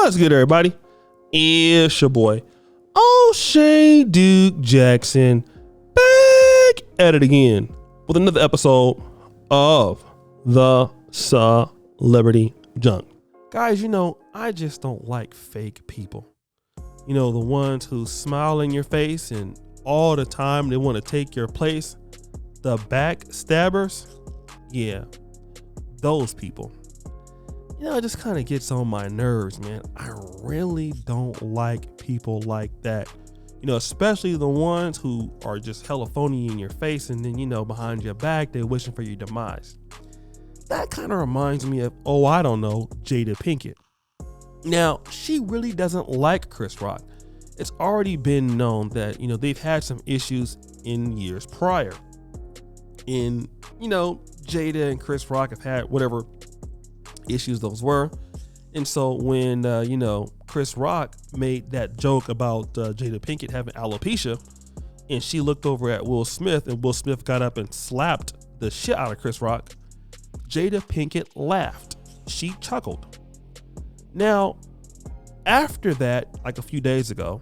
What's good, everybody? It's your boy, O'Shea Duke Jackson, back at it again with another episode of the Celebrity Junk. Guys, I just don't like fake people. The ones who smile in your face and all the time they want to take your place. The backstabbers. Yeah, those people. It just kind of gets on my nerves, man. I really don't like people like that. Especially the ones who are just hella phony in your face and then, behind your back, they're wishing for your demise. That kind of reminds me of, Jada Pinkett. Now, she really doesn't like Chris Rock. It's already been known that, they've had some issues in years prior. And, Jada and Chris Rock have had whatever issues those were. And so when Chris Rock made that joke about Jada Pinkett having alopecia, and she looked over at Will Smith and Will Smith got up and slapped the shit out of Chris Rock, Jada Pinkett laughed. She chuckled. Now, after that, like a few days ago,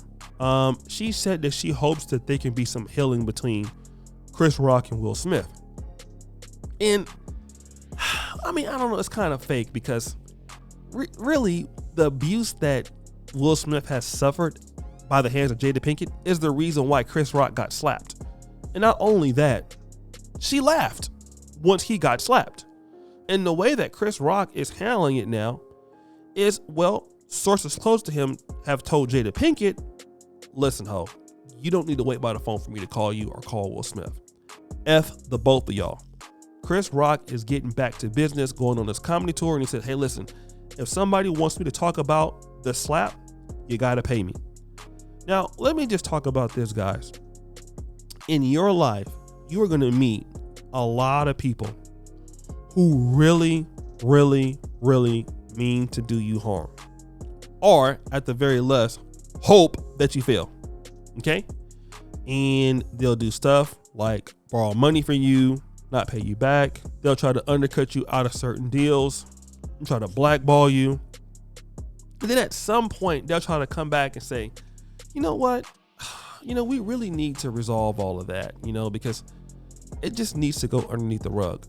she said that she hopes that there can be some healing between Chris Rock and Will Smith. And I don't know, it's kind of fake because really the abuse that Will Smith has suffered by the hands of Jada Pinkett is the reason why Chris Rock got slapped. And not only that, she laughed once he got slapped. And the way that Chris Rock is handling it now is, sources close to him have told Jada Pinkett, listen, ho, you don't need to wait by the phone for me to call you or call Will Smith. F the both of y'all. Chris Rock is getting back to business, going on this comedy tour, and he said, hey, listen, if somebody wants me to talk about the slap, you gotta pay me. Now, let me just talk about this, guys. In your life, you are gonna meet a lot of people who really, really, really mean to do you harm. Or, at the very least, hope that you fail. Okay? And they'll do stuff like borrow money from you, not pay you back. They'll try to undercut you out of certain deals, try to blackball you. And then at some point, they'll try to come back and say, you know what? We really need to resolve all of that, because it just needs to go underneath the rug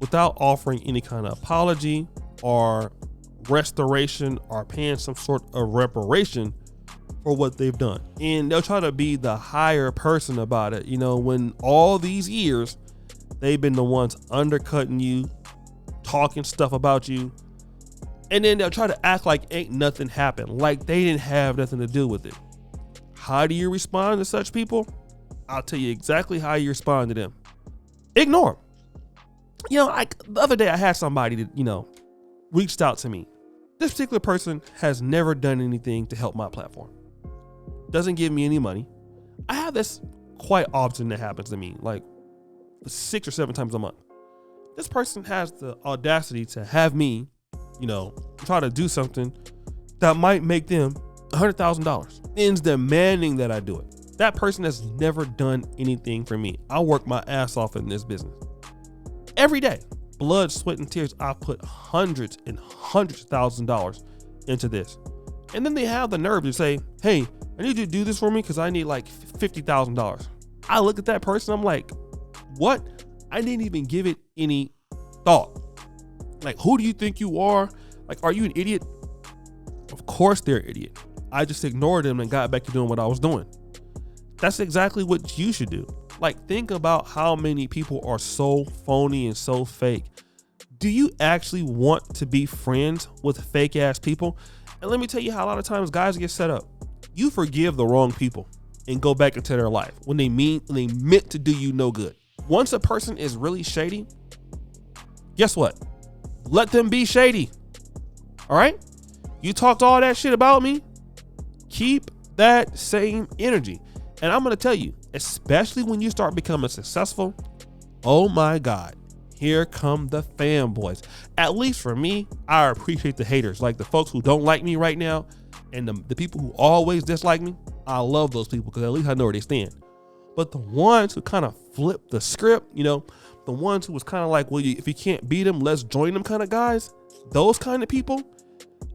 without offering any kind of apology or restoration or paying some sort of reparation for what they've done. And they'll try to be the higher person about it, when all these years they've been the ones undercutting you, talking stuff about you, and then they'll try to act like ain't nothing happened, like they didn't have nothing to do with it. How do you respond to such people? I'll tell you exactly how you respond to them. Ignore them. Like the other day I had somebody that, reached out to me. This particular person has never done anything to help my platform. Doesn't give me any money. I have this quite often that happens to me, like 6 or 7 times a month. This person has the audacity to have me, try to do something that might make them $100,000 and demanding that I do it. That person has never done anything for me. I work my ass off in this business every day. Blood, sweat, and tears. I put hundreds and hundreds of thousands of dollars into this. And then they have the nerve to say, hey, I need you to do this for me because I need like $50,000. I look at that person, I'm like, what? I didn't even give it any thought. Like, who do you think you are? Like, are you an idiot? Of course they're an idiot. I just ignored them and got back to doing what I was doing. That's exactly what you should do. Like, think about how many people are so phony and so fake. Do you actually want to be friends with fake ass people? And let me tell you how a lot of times guys get set up. You forgive the wrong people and go back into their life when they meant to do you no good. Once a person is really shady, guess what? Let them be shady. All right? You talked all that shit about me. Keep that same energy. And I'm going to tell you, especially when you start becoming successful, oh my God, here come the fanboys. At least for me, I appreciate the haters, like the folks who don't like me right now and the people who always dislike me. I love those people because at least I know where they stand. But the ones who kind of flip the script, the ones who was kind of like, well, if you can't beat them, let's join them kind of guys, those kind of people,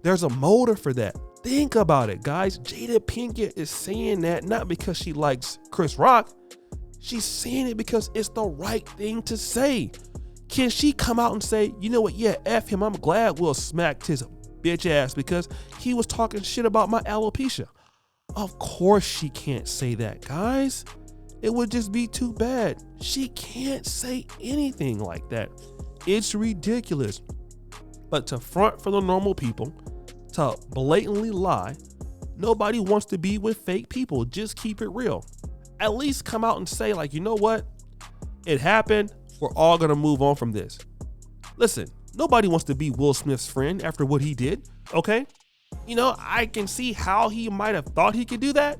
There's a motive for that. Think about it, guys. Jada Pinkett is saying that not because she likes Chris Rock. She's saying it because it's the right thing to say. Can she come out and say, you know what? Yeah, F him. I'm glad Will smacked his bitch ass because he was talking shit about my alopecia. Of course she can't say that, guys. It would just be too bad. She can't say anything like that. It's ridiculous. But to front for the normal people, to blatantly lie, nobody wants to be with fake people. Just keep it real. At least come out and say, like, you know what? It happened. We're all going to move on from this. Listen, nobody wants to be Will Smith's friend after what he did, okay? You know, I can see how he might have thought he could do that.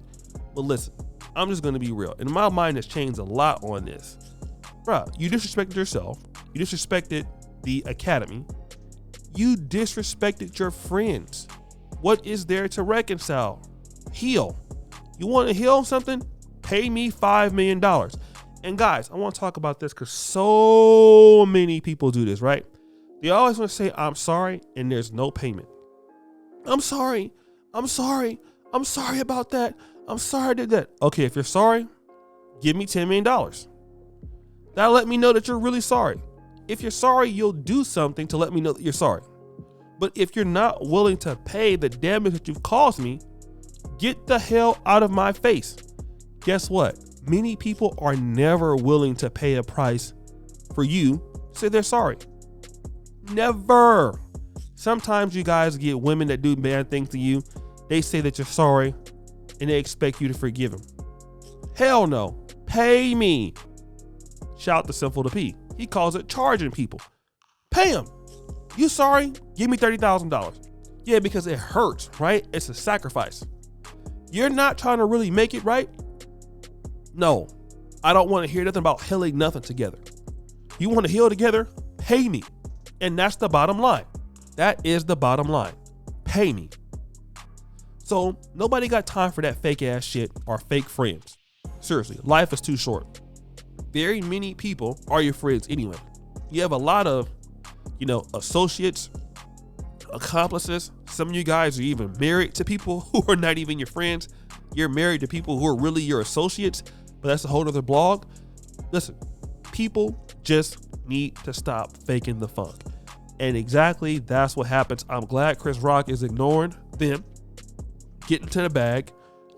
But listen, I'm just going to be real. And my mind has changed a lot on this. Bruh, you disrespected yourself. You disrespected the Academy. You disrespected your friends. What is there to reconcile? Heal. You want to heal something? Pay me $5 million. And guys, I want to talk about this because so many people do this, right? They always want to say, I'm sorry, and there's no payment. I'm sorry. I'm sorry. I'm sorry about that. I'm sorry I did that. Okay, if you're sorry, give me $10 million. That'll let me know that you're really sorry. If you're sorry, you'll do something to let me know that you're sorry. But if you're not willing to pay the damage that you've caused me, get the hell out of my face. Guess what? Many people are never willing to pay a price for you to say they're sorry. Never. Sometimes you guys get women that do bad things to you. They say that you're sorry and they expect you to forgive them. Hell no. Pay me. Shout out to Simple to P. He calls it charging people. Pay him. You sorry? Give me $30,000. Yeah, because it hurts, right? It's a sacrifice. You're not trying to really make it right? No, I don't want to hear nothing about healing nothing together. You want to heal together? Pay me. And that's the bottom line. That is the bottom line. Pay me. So nobody got time for that fake ass shit or fake friends. Seriously, life is too short. Very many people are your friends anyway. You have a lot of, associates, accomplices. Some of you guys are even married to people who are not even your friends. You're married to people who are really your associates, but that's a whole other blog. Listen, people just need to stop faking the funk. And exactly that's what happens. I'm glad Chris Rock is ignoring them, getting to the bag,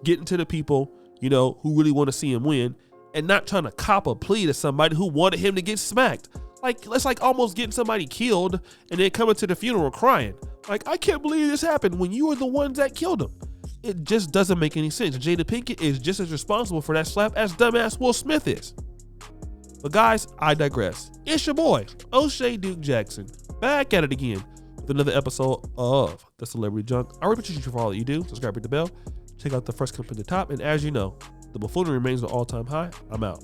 getting to the people, who really want to see him win, and not trying to cop a plea to somebody who wanted him to get smacked. Like, it's like almost getting somebody killed and then coming to the funeral crying. Like, I can't believe this happened when you were the ones that killed him. It just doesn't make any sense. Jada Pinkett is just as responsible for that slap as dumbass Will Smith is. But guys, I digress. It's your boy, O'Shea Duke Jackson, back at it again with another episode of The Celebrity Junk. I really appreciate you for all that you do. Subscribe, hit the bell, check out the first clip at the top. And as you know, the buffoonery remains an all-time high. I'm out.